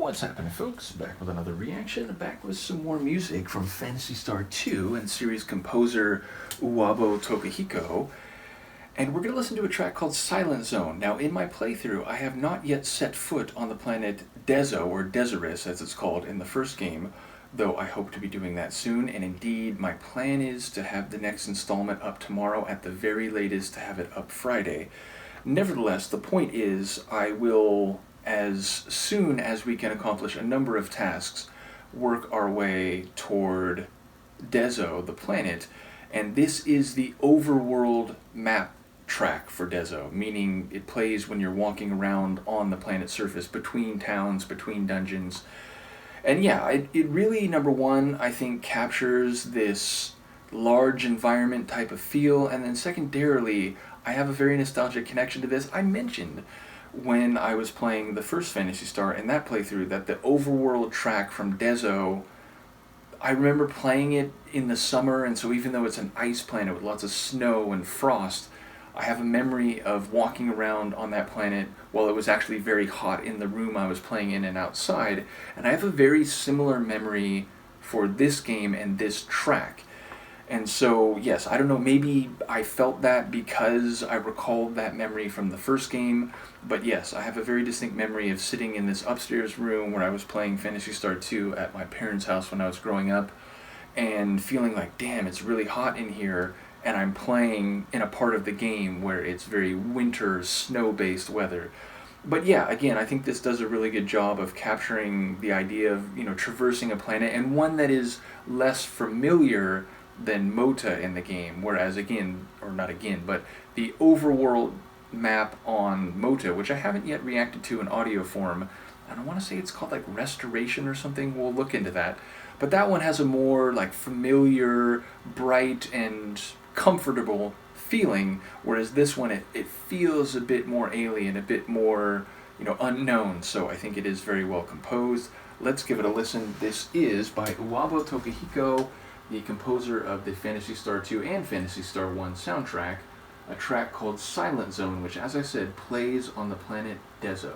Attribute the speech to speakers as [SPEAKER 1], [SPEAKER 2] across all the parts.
[SPEAKER 1] What's happening, folks? Back with another reaction, back with some more music from Phantasy Star II and series composer Uwabo Tokuhiko. And we're going to listen to a track called Silent Zone. Now, in my playthrough, I have not yet set foot on the planet Dezo, or Dezoris as it's called in the first game, though I hope to be doing that soon. And indeed, my plan is to have the next installment up tomorrow, at the very latest to have it up Friday. Nevertheless, the point is, I will, as soon as we can accomplish a number of tasks, work our way toward Dezo, the planet, and this is the overworld map track for Dezo, meaning it plays when you're walking around on the planet's surface, between towns, between dungeons. And yeah, it really, number one, I think captures this large environment type of feel, and then secondarily, I have a very nostalgic connection to this. I mentioned when I was playing the first Phantasy Star in that playthrough that the overworld track from Dezo, I remember playing it in the summer, and so even though it's an ice planet with lots of snow and frost, I have a memory of walking around on that planet while it was actually very hot in the room I was playing in and outside, and I have a very similar memory for this game and this track. And so, yes, I don't know, maybe I felt that because I recalled that memory from the first game, but yes, I have a very distinct memory of sitting in this upstairs room where I was playing Phantasy Star II at my parents' house when I was growing up, and feeling like, damn, it's really hot in here, and I'm playing in a part of the game where it's very winter, snow-based weather. But yeah, again, I think this does a really good job of capturing the idea of, traversing a planet, and one that is less familiar than Mota in the game, whereas but the overworld map on Mota, which I haven't yet reacted to in audio form, and I want to say it's called like Restoration or something, we'll look into that, but that one has a more like familiar, bright, and comfortable feeling, whereas this one, it feels a bit more alien, a bit more, unknown, so I think it is very well composed. Let's give it a listen. This is by Uwabo Tokuhiko, the composer of the Phantasy Star II and Phantasy Star I soundtrack, a track called Silent Zone, which, as I said, plays on the planet Dezo.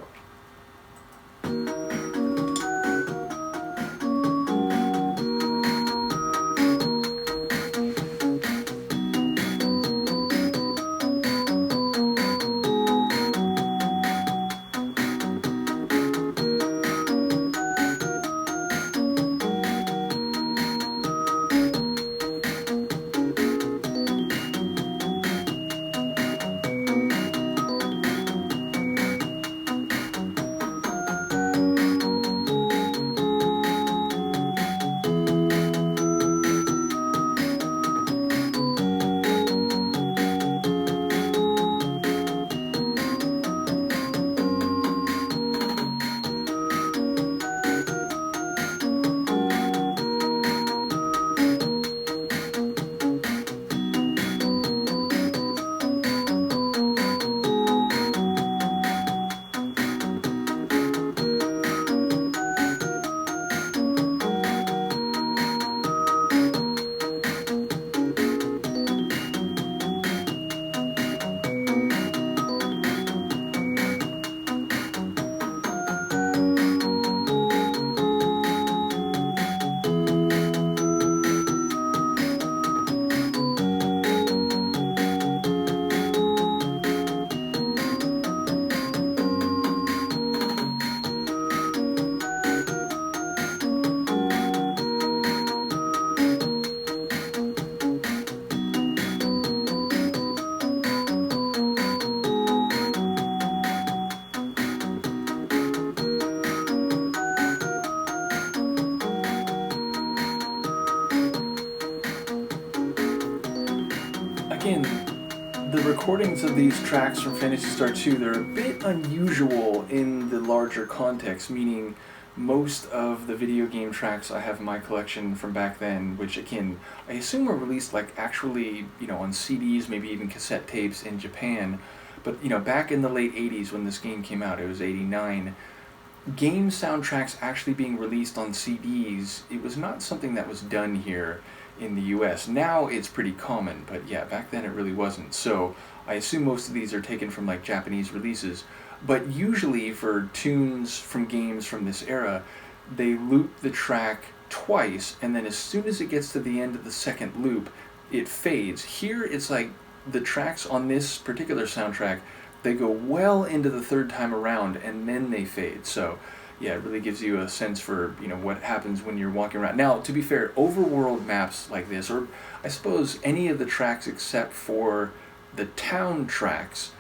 [SPEAKER 1] Again, the recordings of these tracks from Phantasy Star II, they're a bit unusual in the larger context, meaning most of the video game tracks I have in my collection from back then, which again, I assume were released like actually, on CDs, maybe even cassette tapes in Japan, but back in the late 80s when this game came out, it was 89, game soundtracks actually being released on CDs, it was not something that was done here in the US. Now it's pretty common, but yeah, back then it really wasn't. So I assume most of these are taken from like Japanese releases. But usually for tunes from games from this era, they loop the track twice, and then as soon as it gets to the end of the second loop, it fades. Here, it's like the tracks on this particular soundtrack, they go well into the third time around, and then they fade. So, yeah, it really gives you a sense for, what happens when you're walking around. Now, to be fair, overworld maps like this, or I suppose any of the tracks except for the town tracks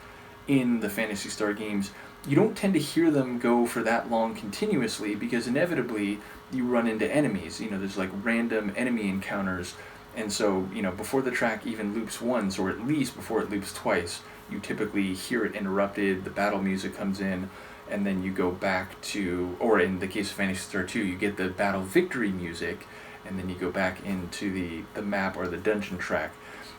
[SPEAKER 1] in the Phantasy Star games, you don't tend to hear them go for that long continuously, because inevitably you run into enemies. There's like random enemy encounters, and so, before the track even loops once, or at least before it loops twice, you typically hear it interrupted, the battle music comes in, and then you go back to, or in the case of Phantasy Star II, you get the battle victory music, and then you go back into the map or the dungeon track.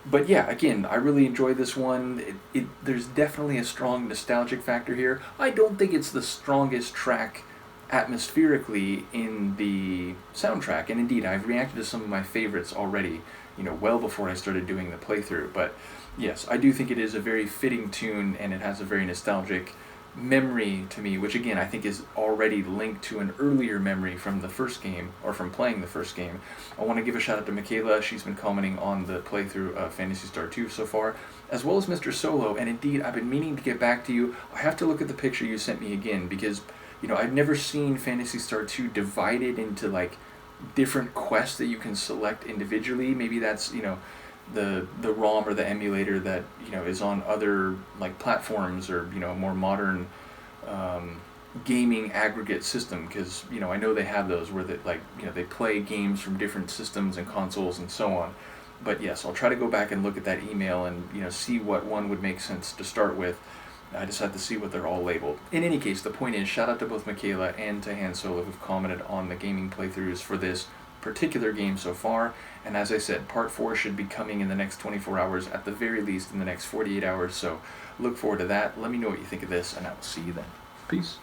[SPEAKER 1] But yeah, again, I really enjoy this one. There's definitely a strong nostalgic factor here. I don't think it's the strongest track atmospherically in the soundtrack, and indeed, I've reacted to some of my favorites already, well before I started doing the playthrough. But yes, I do think it is a very fitting tune, and it has a very nostalgic memory to me, which again I think is already linked to an earlier memory from the first game, or from playing the first game. I want to give a shout out to Michaela. She's been commenting on the playthrough of Phantasy Star II so far, as well as Mr. Solo, and indeed I've been meaning to get back to you. I have to look at the picture you sent me again, because I've never seen Phantasy Star II divided into like different quests that you can select individually. Maybe that's the ROM or the emulator that is on other like platforms, or more modern gaming aggregate system, because I know they have those where they play games from different systems and consoles and so on. But yes, I'll try to go back and look at that email and see what one would make sense to start with. I just have to see what they're all labeled. In any case, the point is, shout out to both Michaela and to Han Solo, who've commented on the gaming playthroughs for this particular game so far. And as I said, part 4 should be coming in the next 24 hours, at the very least in the next 48 hours. So look forward to that. Let me know what you think of this, and I will see you then. Peace.